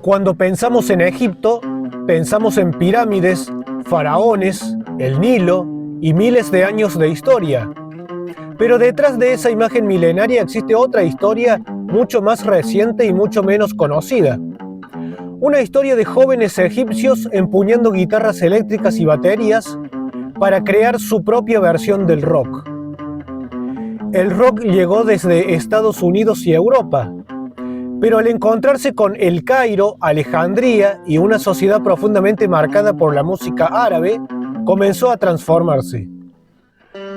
Cuando pensamos en Egipto, pensamos en pirámides, faraones, el Nilo y miles de años de historia. Pero detrás de esa imagen milenaria existe otra historia mucho más reciente y mucho menos conocida. Una historia de jóvenes egipcios empuñando guitarras eléctricas y baterías para crear su propia versión del rock. El rock llegó desde Estados Unidos y Europa, pero al encontrarse con El Cairo, Alejandría y una sociedad profundamente marcada por la música árabe, comenzó a transformarse.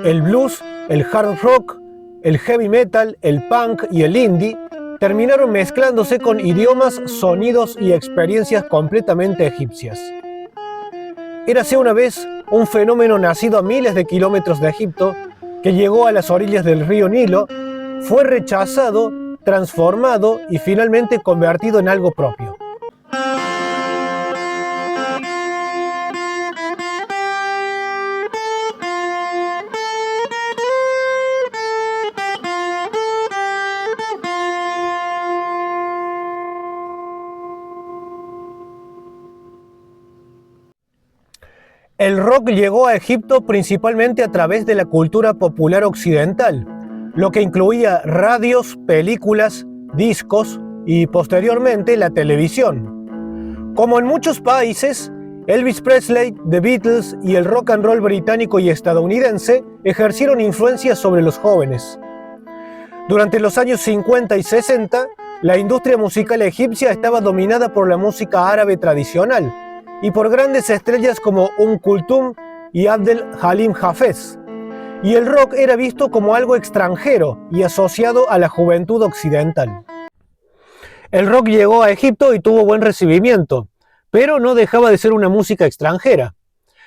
El blues, el hard rock, el heavy metal, el punk y el indie terminaron mezclándose con idiomas, sonidos y experiencias completamente egipcias. Érase una vez un fenómeno nacido a miles de kilómetros de Egipto que llegó a las orillas del río Nilo, fue rechazado, transformado y finalmente convertido en algo propio. El rock llegó a Egipto principalmente a través de la cultura popular occidental, lo que incluía radios, películas, discos y posteriormente la televisión. Como en muchos países, Elvis Presley, The Beatles y el rock and roll británico y estadounidense ejercieron influencia sobre los jóvenes. Durante los años 50 y 60, la industria musical egipcia estaba dominada por la música árabe tradicional y por grandes estrellas como Kulthum y Abdel Halim Hafez. Y el rock era visto como algo extranjero y asociado a la juventud occidental. El rock llegó a Egipto y tuvo buen recibimiento, pero no dejaba de ser una música extranjera.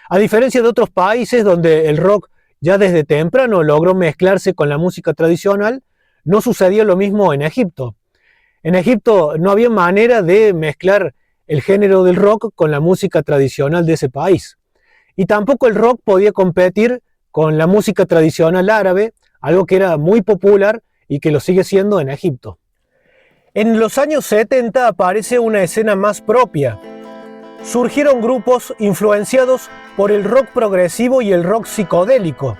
A diferencia de otros países donde el rock ya desde temprano logró mezclarse con la música tradicional, no sucedió lo mismo en Egipto. En Egipto no había manera de mezclar el género del rock con la música tradicional de ese país. Y tampoco el rock podía competir con la música tradicional árabe, algo que era muy popular y que lo sigue siendo en Egipto. En los años 70 aparece una escena más propia. Surgieron grupos influenciados por el rock progresivo y el rock psicodélico.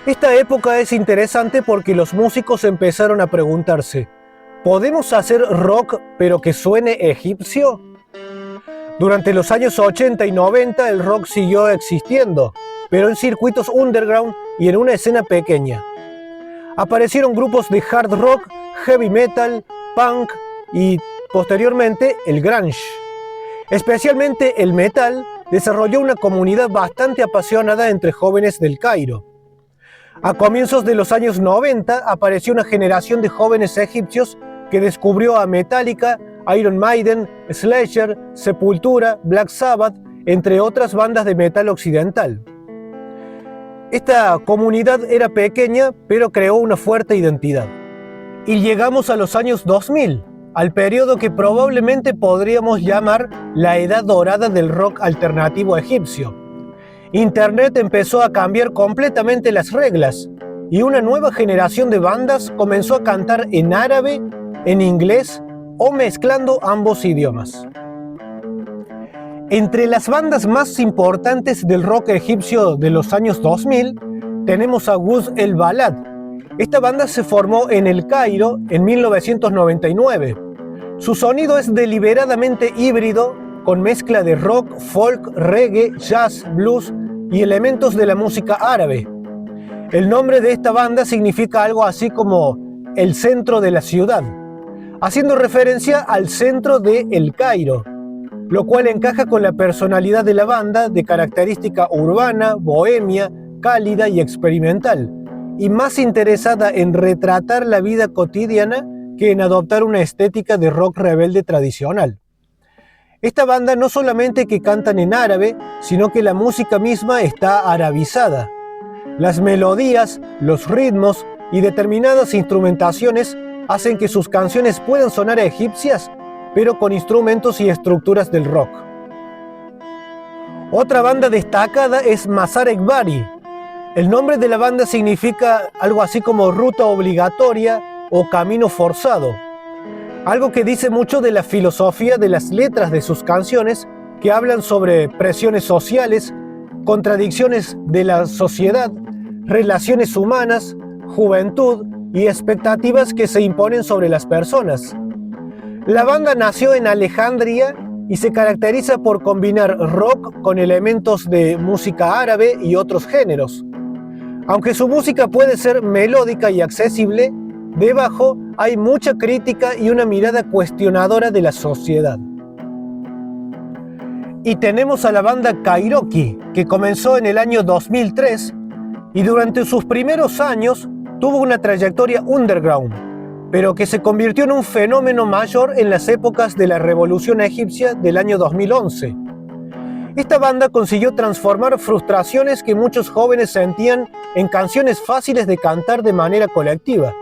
Esta época es interesante porque los músicos empezaron a preguntarse: ¿podemos hacer rock pero que suene egipcio? Durante los años 80 y 90 el rock siguió existiendo, pero en circuitos underground y en una escena pequeña. Aparecieron grupos de hard rock, heavy metal, punk y posteriormente el grunge. Especialmente el metal desarrolló una comunidad bastante apasionada entre jóvenes del Cairo. A comienzos de los años 90 apareció una generación de jóvenes egipcios que descubrió a Metallica, Iron Maiden, Slayer, Sepultura, Black Sabbath, entre otras bandas de metal occidental. Esta comunidad era pequeña, pero creó una fuerte identidad. Y llegamos a los años 2000, al periodo que probablemente podríamos llamar la edad dorada del rock alternativo egipcio. Internet empezó a cambiar completamente las reglas, y una nueva generación de bandas comenzó a cantar en árabe, en inglés o mezclando ambos idiomas. Entre las bandas más importantes del rock egipcio de los años 2000 tenemos a Wuz El Balad. Esta banda se formó en El Cairo en 1999. Su sonido es deliberadamente híbrido, con mezcla de rock, folk, reggae, jazz, blues y elementos de la música árabe. El nombre de esta banda significa algo así como el centro de la ciudad, haciendo referencia al centro de El Cairo, lo cual encaja con la personalidad de la banda de característica urbana, bohemia, cálida y experimental, y más interesada en retratar la vida cotidiana que en adoptar una estética de rock rebelde tradicional. Esta banda no solamente que cantan en árabe, sino que la música misma está arabizada. Las melodías, los ritmos y determinadas instrumentaciones hacen que sus canciones puedan sonar egipcias, pero con instrumentos y estructuras del rock. Otra banda destacada es Mazar Ekbari. El nombre de la banda significa algo así como ruta obligatoria o camino forzado. algo que dice mucho de la filosofía de las letras de sus canciones, que hablan sobre presiones sociales, contradicciones de la sociedad, relaciones humanas, juventud y expectativas que se imponen sobre las personas. La banda nació en Alejandría y se caracteriza por combinar rock con elementos de música árabe y otros géneros. Aunque su música puede ser melódica y accesible, debajo hay mucha crítica y una mirada cuestionadora de la sociedad. Y tenemos a la banda Kairoki, que comenzó en el año 2003 y durante sus primeros años tuvo una trayectoria underground, pero que se convirtió en un fenómeno mayor en las épocas de la Revolución Egipcia del año 2011. Esta banda consiguió transformar frustraciones que muchos jóvenes sentían en canciones fáciles de cantar de manera colectiva.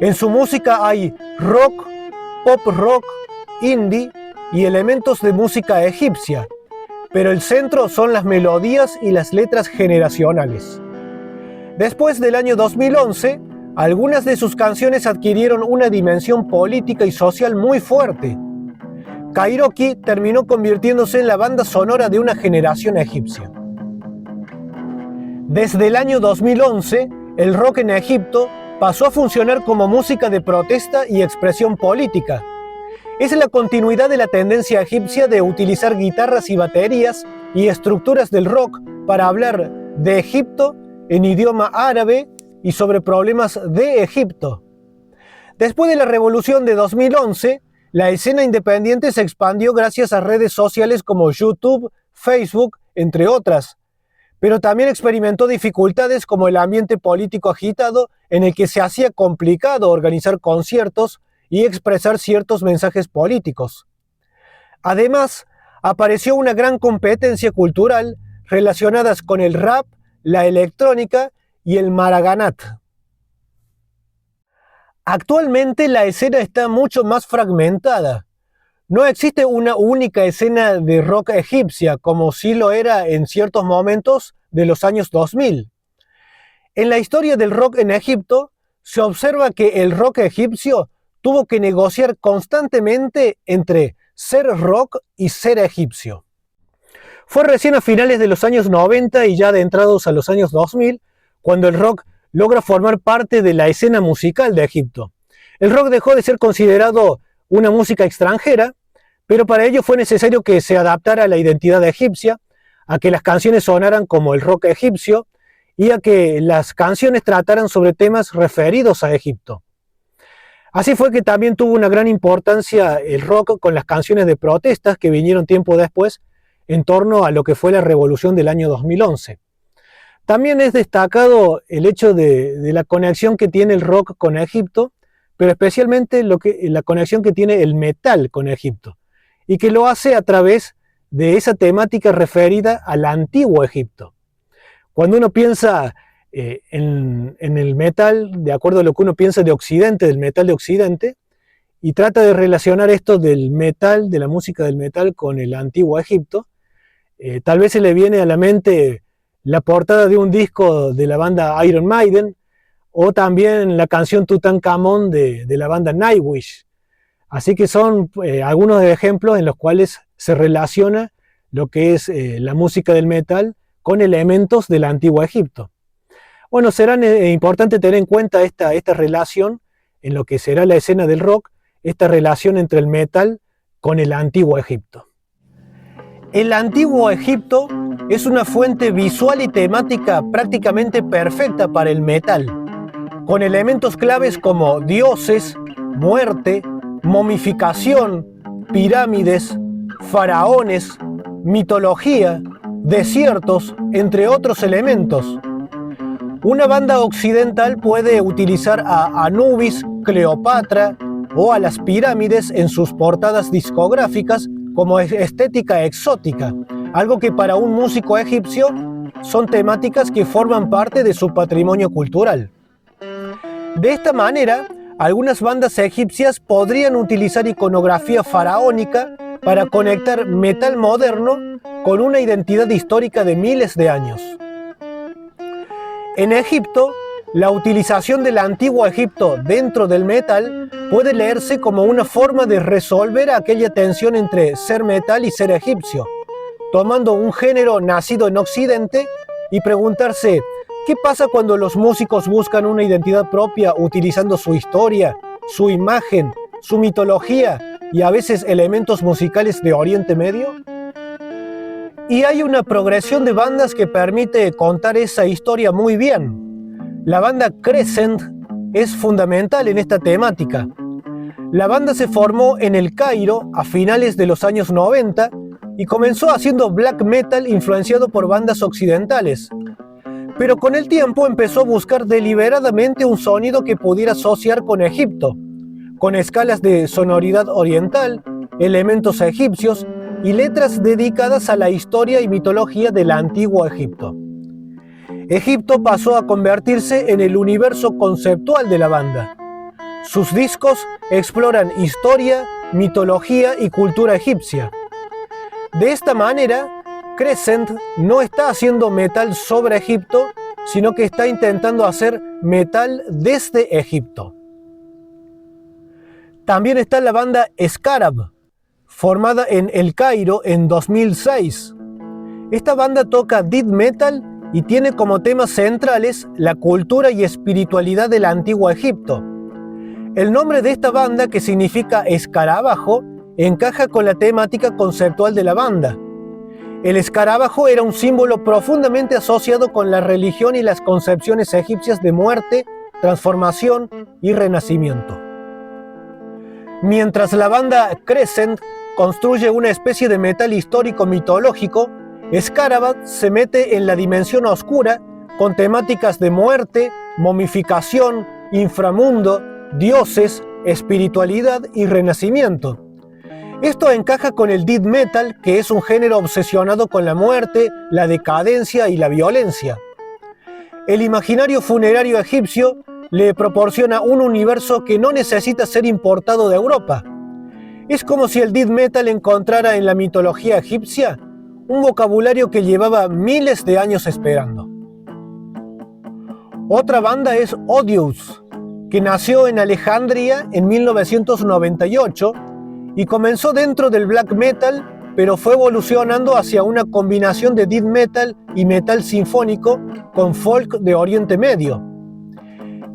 En su música hay rock, pop rock, indie y elementos de música egipcia, pero el centro son las melodías y las letras generacionales. Después del año 2011, algunas de sus canciones adquirieron una dimensión política y social muy fuerte. Kairoki terminó convirtiéndose en la banda sonora de una generación egipcia. Desde el año 2011, el rock en Egipto pasó a funcionar como música de protesta y expresión política. Es la continuidad de la tendencia egipcia de utilizar guitarras y baterías y estructuras del rock para hablar de Egipto en idioma árabe y sobre problemas de Egipto. Después de la revolución de 2011, la escena independiente se expandió gracias a redes sociales como YouTube, Facebook, entre otras, pero también experimentó dificultades como el ambiente político agitado en el que se hacía complicado organizar conciertos y expresar ciertos mensajes políticos. Además, apareció una gran competencia cultural relacionadas con el rap, la electrónica y el maraganat. Actualmente la escena está mucho más fragmentada. No existe una única escena de rock egipcia como sí lo era en ciertos momentos de los años 2000. En la historia del rock en Egipto se observa que el rock egipcio tuvo que negociar constantemente entre ser rock y ser egipcio. Fue recién a finales de los años 90 y ya adentrados a los años 2000 cuando el rock logra formar parte de la escena musical de Egipto. El rock dejó de ser considerado una música extranjera, pero para ello fue necesario que se adaptara a la identidad egipcia, a que las canciones sonaran como el rock egipcio y a que las canciones trataran sobre temas referidos a Egipto. Así fue que también tuvo una gran importancia el rock con las canciones de protestas que vinieron tiempo después en torno a lo que fue la revolución del año 2011. También es destacado el hecho de la conexión que tiene el rock con Egipto, pero especialmente la conexión que tiene el metal con Egipto, y que lo hace a través de esa temática referida al antiguo Egipto. Cuando uno piensa en el metal, de acuerdo a lo que uno piensa de Occidente, del metal de Occidente, y trata de relacionar esto del metal, de la música del metal con el antiguo Egipto, tal vez se le viene a la mente la portada de un disco de la banda Iron Maiden, o también la canción Tutankamón de la banda Nightwish. Así que son algunos ejemplos en los cuales se relaciona lo que es la música del metal con elementos del antiguo Egipto. Bueno, será importante tener en cuenta esta relación en lo que será la escena del rock, esta relación entre el metal con el antiguo Egipto. El antiguo Egipto es una fuente visual y temática prácticamente perfecta para el metal, con elementos claves como dioses, muerte, momificación, pirámides, faraones, mitología, desiertos, entre otros elementos. Una banda occidental puede utilizar a Anubis, Cleopatra o a las pirámides en sus portadas discográficas como estética exótica, algo que para un músico egipcio son temáticas que forman parte de su patrimonio cultural. De esta manera, algunas bandas egipcias podrían utilizar iconografía faraónica para conectar metal moderno con una identidad histórica de miles de años. En Egipto, La utilización del antiguo Egipto dentro del metal puede leerse como una forma de resolver aquella tensión entre ser metal y ser egipcio, tomando un género nacido en Occidente y preguntarse, ¿qué pasa cuando los músicos buscan una identidad propia utilizando su historia, su imagen, su mitología y a veces elementos musicales de Oriente Medio? Y hay una progresión de bandas que permite contar esa historia muy bien. La banda Crescent es fundamental en esta temática. La banda se formó en El Cairo a finales de los años 90 y comenzó haciendo black metal influenciado por bandas occidentales. Pero con el tiempo empezó a buscar deliberadamente un sonido que pudiera asociar con Egipto, con escalas de sonoridad oriental, elementos egipcios y letras dedicadas a la historia y mitología del antiguo Egipto. Egipto pasó a convertirse en el universo conceptual de la banda. Sus discos exploran historia, mitología y cultura egipcia. De esta manera, Crescent no está haciendo metal sobre Egipto, sino que está intentando hacer metal desde Egipto. También está la banda Scarab, formada en El Cairo en 2006. Esta banda toca death metal y tiene como temas centrales la cultura y espiritualidad del antiguo Egipto. El nombre de esta banda, que significa escarabajo, encaja con la temática conceptual de la banda. El escarabajo era un símbolo profundamente asociado con la religión y las concepciones egipcias de muerte, transformación y renacimiento. Mientras la banda Crescent construye una especie de metal histórico mitológico, Scarab se mete en la dimensión oscura con temáticas de muerte, momificación, inframundo, dioses, espiritualidad y renacimiento. Esto encaja con el death metal, que es un género obsesionado con la muerte, la decadencia y la violencia. El imaginario funerario egipcio le proporciona un universo que no necesita ser importado de Europa. Es como si el death metal encontrara en la mitología egipcia un vocabulario que llevaba miles de años esperando. Otra banda es Odious, que nació en Alejandría en 1998 y comenzó dentro del black metal, pero fue evolucionando hacia una combinación de death metal y metal sinfónico con folk de Oriente Medio.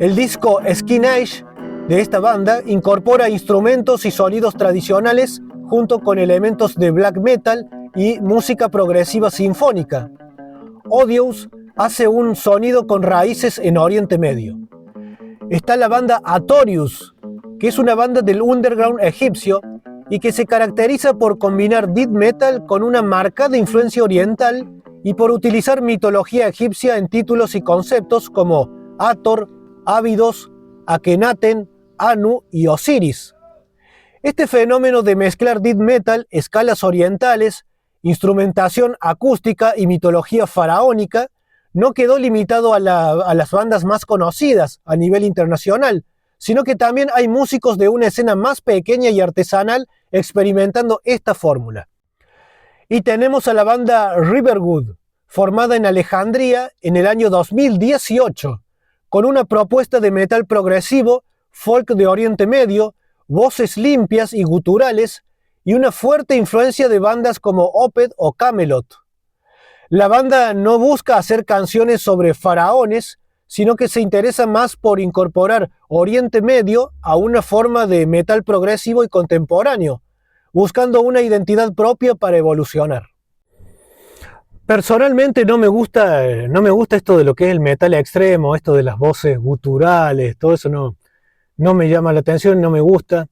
El disco Skin Age de esta banda incorpora instrumentos y sonidos tradicionales junto con elementos de black metal y música progresiva sinfónica. Odious hace un sonido con raíces en Oriente Medio. Está la banda Atorius, que es una banda del underground egipcio y que se caracteriza por combinar death metal con una marcada influencia oriental y por utilizar mitología egipcia en títulos y conceptos como Hathor, Abydos, Akenaten, Anu y Osiris. Este fenómeno de mezclar death metal, escalas orientales, instrumentación acústica y mitología faraónica no quedó limitado a las bandas más conocidas a nivel internacional, sino que también hay músicos de una escena más pequeña y artesanal experimentando esta fórmula. Y tenemos a la banda Riverwood, formada en Alejandría en el año 2018, con una propuesta de metal progresivo, folk de Oriente Medio, voces limpias y guturales, y una fuerte influencia de bandas como Opeth o Camelot. La banda no busca hacer canciones sobre faraones, sino que se interesa más por incorporar Oriente Medio a una forma de metal progresivo y contemporáneo, buscando una identidad propia para evolucionar. Personalmente no me gusta esto de lo que es el metal extremo, esto de las voces guturales, todo eso no me llama la atención, no me gusta.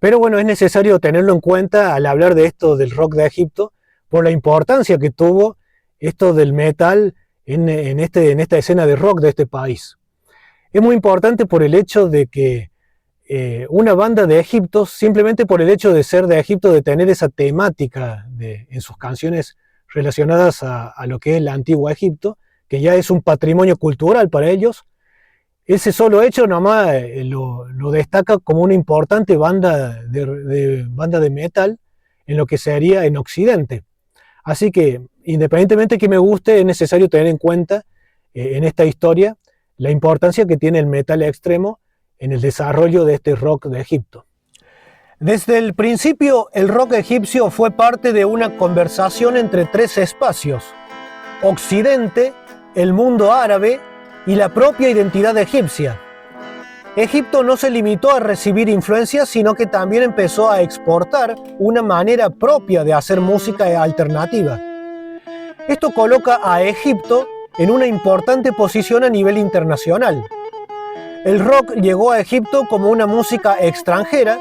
Pero bueno, es necesario tenerlo en cuenta al hablar de esto del rock de Egipto, por la importancia que tuvo esto del metal en esta escena de rock de este país. Es muy importante por el hecho de que una banda de Egipto, simplemente por el hecho de ser de Egipto, de tener esa temática en sus canciones relacionadas a lo que es el antiguo Egipto, que ya es un patrimonio cultural para ellos, ese solo hecho nomás lo destaca como una importante banda de metal en lo que se haría en Occidente. Así que, independientemente de que me guste, es necesario tener en cuenta en esta historia la importancia que tiene el metal extremo en el desarrollo de este rock de Egipto. Desde el principio, el rock egipcio fue parte de una conversación entre tres espacios: Occidente, el mundo árabe y la propia identidad egipcia. Egipto no se limitó a recibir influencias, sino que también empezó a exportar una manera propia de hacer música alternativa. Esto coloca a Egipto en una importante posición a nivel internacional. El rock llegó a Egipto como una música extranjera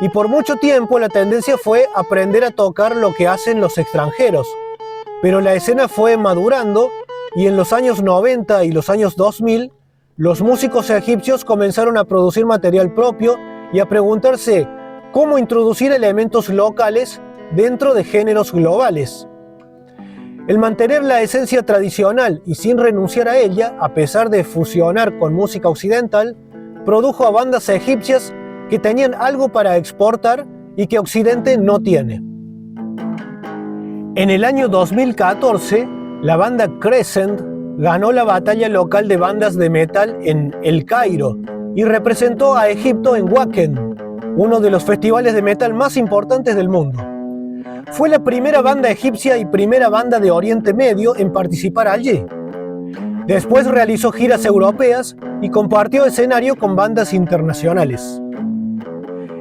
y por mucho tiempo la tendencia fue aprender a tocar lo que hacen los extranjeros. Pero la escena fue madurando y en los años 90 y los años 2000, los músicos egipcios comenzaron a producir material propio y a preguntarse cómo introducir elementos locales dentro de géneros globales. El mantener la esencia tradicional y sin renunciar a ella, a pesar de fusionar con música occidental, produjo a bandas egipcias que tenían algo para exportar y que Occidente no tiene. En el año 2014, la banda Crescent ganó la batalla local de bandas de metal en El Cairo y representó a Egipto en Wacken, uno de los festivales de metal más importantes del mundo. Fue la primera banda egipcia y primera banda de Oriente Medio en participar allí. Después realizó giras europeas y compartió escenario con bandas internacionales.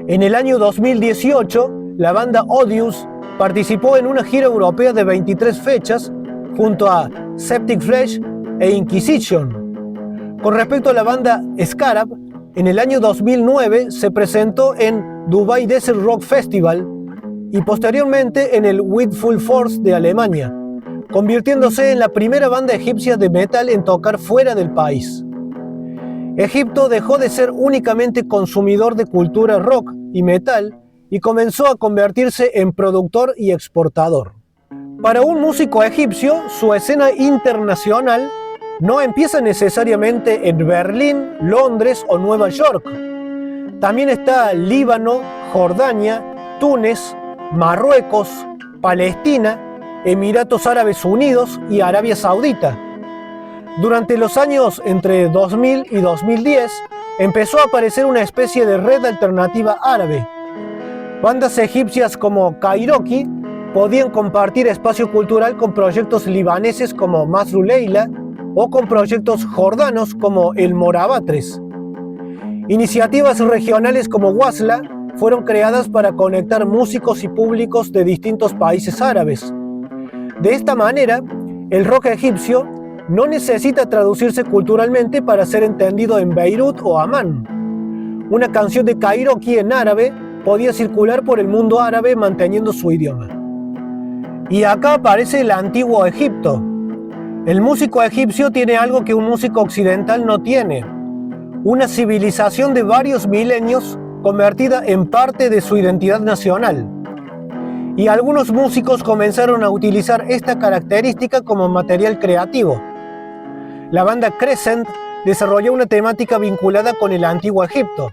En el año 2018, la banda Odious participó en una gira europea de 23 fechas junto a Septic Flesh e Inquisition. Con respecto a la banda Scarab, en el año 2009 se presentó en Dubai Desert Rock Festival y posteriormente en el With Full Force de Alemania, convirtiéndose en la primera banda egipcia de metal en tocar fuera del país. Egipto dejó de ser únicamente consumidor de cultura rock y metal y comenzó a convertirse en productor y exportador. Para un músico egipcio, su escena internacional no empieza necesariamente en Berlín, Londres o Nueva York. También está Líbano, Jordania, Túnez, Marruecos, Palestina, Emiratos Árabes Unidos y Arabia Saudita. Durante los años entre 2000 y 2010 empezó a aparecer una especie de red alternativa árabe. Bandas egipcias como Kairoki podían compartir espacio cultural con proyectos libaneses como Masru Leila o con proyectos jordanos como el Morabatres. Iniciativas regionales como Wasla fueron creadas para conectar músicos y públicos de distintos países árabes. De esta manera, el rock egipcio no necesita traducirse culturalmente para ser entendido en Beirut o Amán. Una canción de Kairoki en árabe podía circular por el mundo árabe manteniendo su idioma. Y acá aparece el antiguo Egipto. El músico egipcio tiene algo que un músico occidental no tiene: una civilización de varios milenios convertida en parte de su identidad nacional. Y algunos músicos comenzaron a utilizar esta característica como material creativo. La banda Crescent desarrolló una temática vinculada con el antiguo Egipto.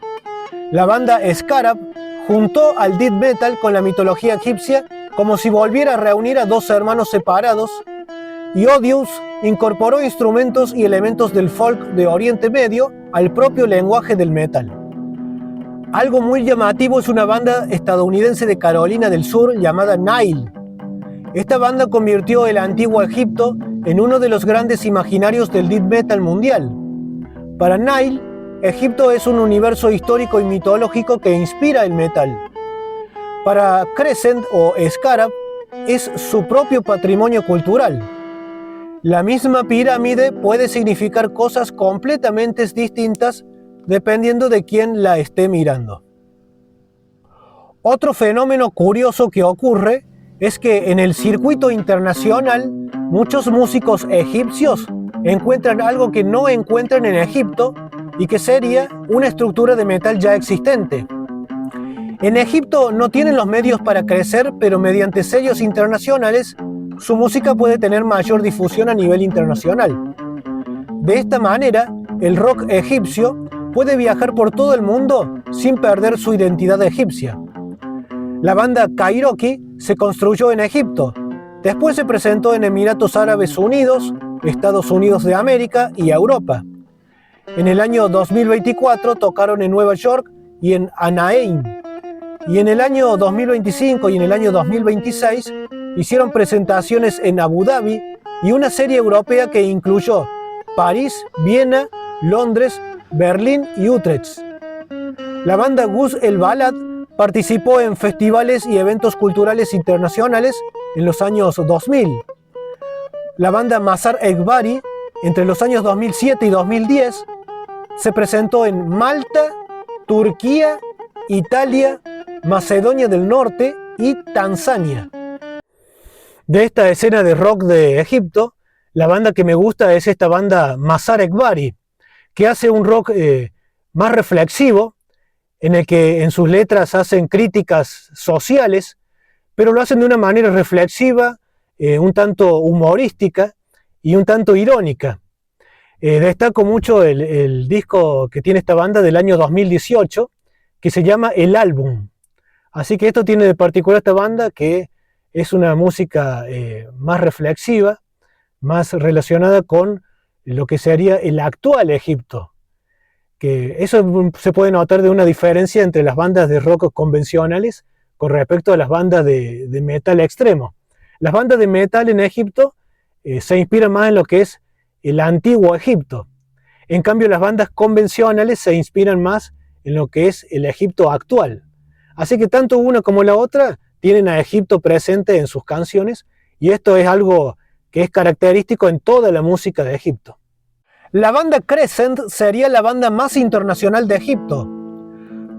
La banda Scarab juntó al death metal con la mitología egipcia como si volviera a reunir a dos hermanos separados, y Odious incorporó instrumentos y elementos del folk de Oriente Medio al propio lenguaje del metal. Algo muy llamativo es una banda estadounidense de Carolina del Sur llamada Nile. Esta banda convirtió el antiguo Egipto en uno de los grandes imaginarios del death metal mundial. Para Nile, Egipto es un universo histórico y mitológico que inspira el metal. Para Crescent o Scarab, es su propio patrimonio cultural. La misma pirámide puede significar cosas completamente distintas dependiendo de quién la esté mirando. Otro fenómeno curioso que ocurre es que en el circuito internacional muchos músicos egipcios encuentran algo que no encuentran en Egipto y que sería una estructura de metal ya existente. En Egipto no tienen los medios para crecer, pero mediante sellos internacionales su música puede tener mayor difusión a nivel internacional. De esta manera, el rock egipcio puede viajar por todo el mundo sin perder su identidad egipcia. La banda Kairoki se construyó en Egipto, después se presentó en Emiratos Árabes Unidos, Estados Unidos de América y Europa. En el año 2024 tocaron en Nueva York y en Anaheim. Y en el año 2025 y en el año 2026 hicieron presentaciones en Abu Dhabi y una serie europea que incluyó París, Viena, Londres, Berlín y Utrecht. La banda Gus El Balad participó en festivales y eventos culturales internacionales en los años 2000. La banda Mazar Ekbari, entre los años 2007 y 2010, se presentó en Malta, Turquía, Italia, Macedonia del Norte y Tanzania. De esta escena de rock de Egipto, la banda que me gusta es esta banda Mazar Ekbari, que hace un rock más reflexivo, en el que en sus letras hacen críticas sociales, pero lo hacen de una manera reflexiva, un tanto humorística y un tanto irónica. Destaco mucho el disco que tiene esta banda del año 2018, que se llama El Álbum. Así que esto tiene de particular esta banda, que es una música más reflexiva, más relacionada con lo que sería el actual Egipto. Que eso se puede notar de una diferencia entre las bandas de rock convencionales con respecto a las bandas de metal extremo. Las bandas de metal en Egipto se inspiran más en lo que es el antiguo Egipto. En cambio, las bandas convencionales se inspiran más en lo que es el Egipto actual. Así que tanto una como la otra tienen a Egipto presente en sus canciones, y esto es algo que es característico en toda la música de Egipto. La banda Crescent sería la banda más internacional de Egipto.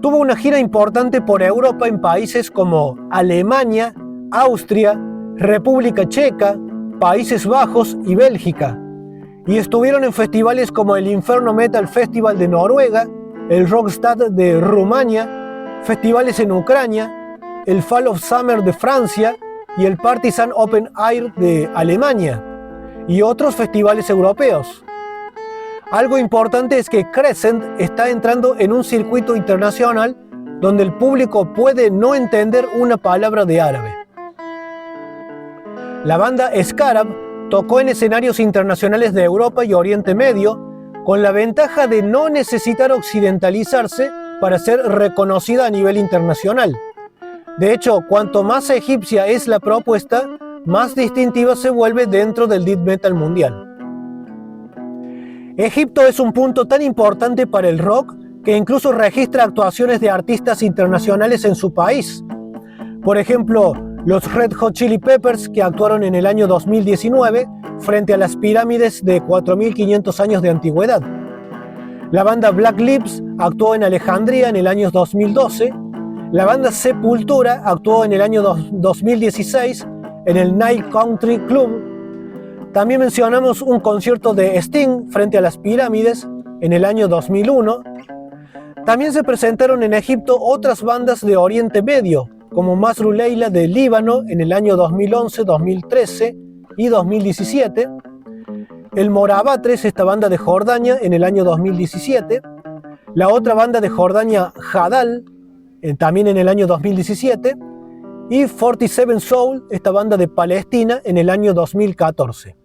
Tuvo una gira importante por Europa en países como Alemania, Austria, República Checa, Países Bajos y Bélgica. Y estuvieron en festivales como el Inferno Metal Festival de Noruega, el Rockstad de Rumania, festivales en Ucrania, el Fall of Summer de Francia y el Partisan Open Air de Alemania, y otros festivales europeos. Algo importante es que Crescent está entrando en un circuito internacional donde el público puede no entender una palabra de árabe. La banda Scarab tocó en escenarios internacionales de Europa y Oriente Medio, con la ventaja de no necesitar occidentalizarse para ser reconocida a nivel internacional. De hecho, cuanto más egipcia es la propuesta, más distintiva se vuelve dentro del death metal mundial. Egipto es un punto tan importante para el rock que incluso registra actuaciones de artistas internacionales en su país. Por ejemplo, los Red Hot Chili Peppers, que actuaron en el año 2019 frente a las pirámides de 4.500 años de antigüedad. La banda Black Lips actuó en Alejandría en el año 2012. La banda Sepultura actuó en el año 2016 en el Night Country Club. También mencionamos un concierto de Sting frente a las pirámides en el año 2001. También se presentaron en Egipto otras bandas de Oriente Medio, como Masru Leila de Líbano en el año 2011, 2013 y 2017. El Morabatres, esta banda de Jordania, en el año 2017. La otra banda de Jordania, Hadal, también en el año 2017. Y 47 Soul, esta banda de Palestina, en el año 2014.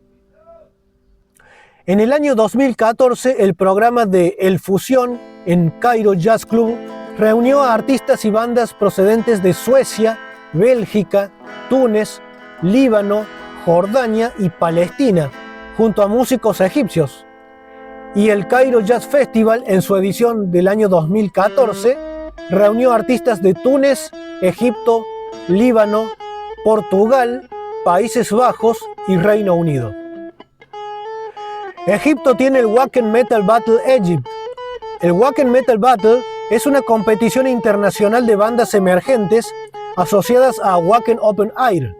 En el año 2014, el programa de El Fusión en Cairo Jazz Club reunió a artistas y bandas procedentes de Suecia, Bélgica, Túnez, Líbano, Jordania y Palestina, junto a músicos egipcios. Y el Cairo Jazz Festival, en su edición del año 2014, reunió a artistas de Túnez, Egipto, Líbano, Portugal, Países Bajos y Reino Unido. Egipto tiene el Wacken Metal Battle Egypt. El Wacken Metal Battle es una competición internacional de bandas emergentes asociadas a Wacken Open Air.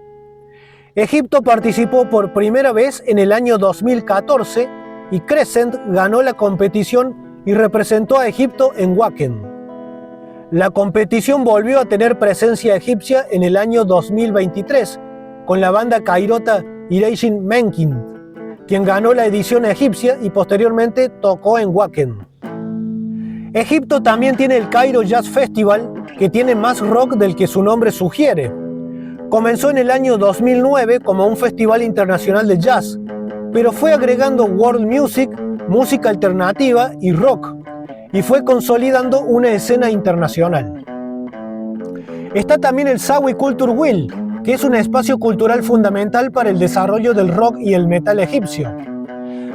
Egipto participó por primera vez en el año 2014 y Crescent ganó la competición y representó a Egipto en Wacken. La competición volvió a tener presencia egipcia en el año 2023 con la banda cairota Ireishin Menkin, quien ganó la edición egipcia y posteriormente tocó en Wacken. Egipto también tiene el Cairo Jazz Festival, que tiene más rock del que su nombre sugiere. Comenzó en el año 2009 como un festival internacional de jazz, pero fue agregando world music música alternativa y rock, y fue consolidando una escena internacional. Está también el Sawi Culture Wheel, que es un espacio cultural fundamental para el desarrollo del rock y el metal egipcio.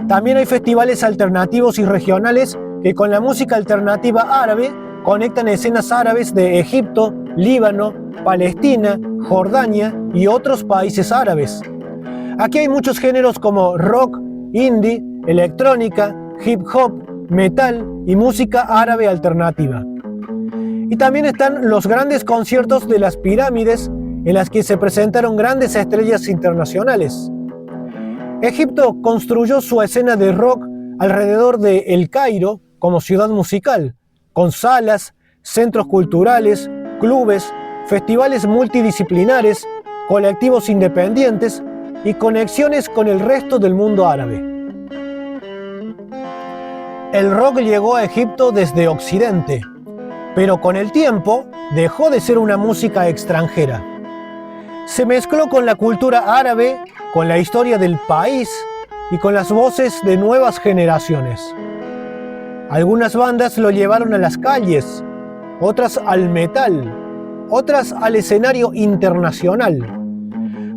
También hay festivales alternativos y regionales que con la música alternativa árabe conectan escenas árabes de Egipto, Líbano, Palestina, Jordania y otros países árabes. Aquí hay muchos géneros como rock, indie, electrónica, hip hop, metal y música árabe alternativa. Y también están los grandes conciertos de las pirámides en las que se presentaron grandes estrellas internacionales. Egipto construyó su escena de rock alrededor de El Cairo como ciudad musical, con salas, centros culturales, clubes, festivales multidisciplinares, colectivos independientes y conexiones con el resto del mundo árabe. El rock llegó a Egipto desde Occidente, pero con el tiempo dejó de ser una música extranjera. Se mezcló con la cultura árabe, con la historia del país y con las voces de nuevas generaciones. Algunas bandas lo llevaron a las calles, otras al metal, otras al escenario internacional,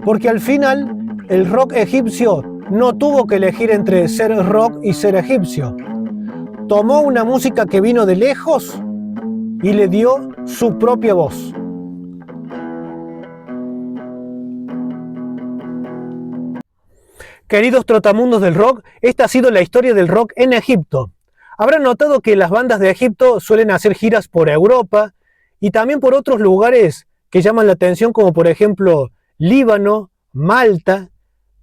porque al final el rock egipcio no tuvo que elegir entre ser rock y ser egipcio. Tomó una música que vino de lejos y le dio su propia voz. Queridos trotamundos del rock, esta ha sido la historia del rock en Egipto. Habrán notado que las bandas de Egipto suelen hacer giras por Europa y también por otros lugares que llaman la atención, como por ejemplo Líbano, Malta,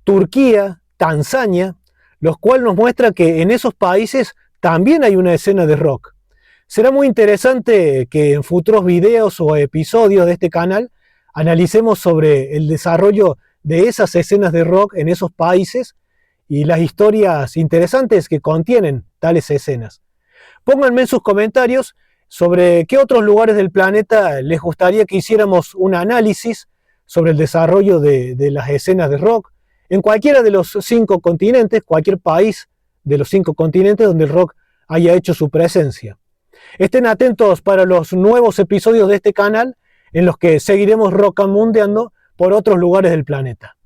Turquía, Tanzania, lo cual nos muestra que en esos países también hay una escena de rock. Será muy interesante que en futuros videos o episodios de este canal analicemos sobre el desarrollo de esas escenas de rock en esos países y las historias interesantes que contienen tales escenas. Pónganme en sus comentarios sobre qué otros lugares del planeta les gustaría que hiciéramos un análisis sobre el desarrollo de las escenas de rock en cualquiera de los 5 continentes, cualquier país de los 5 continentes donde el rock haya hecho su presencia. Estén atentos para los nuevos episodios de este canal en los que seguiremos rockamundeando por otros lugares del planeta.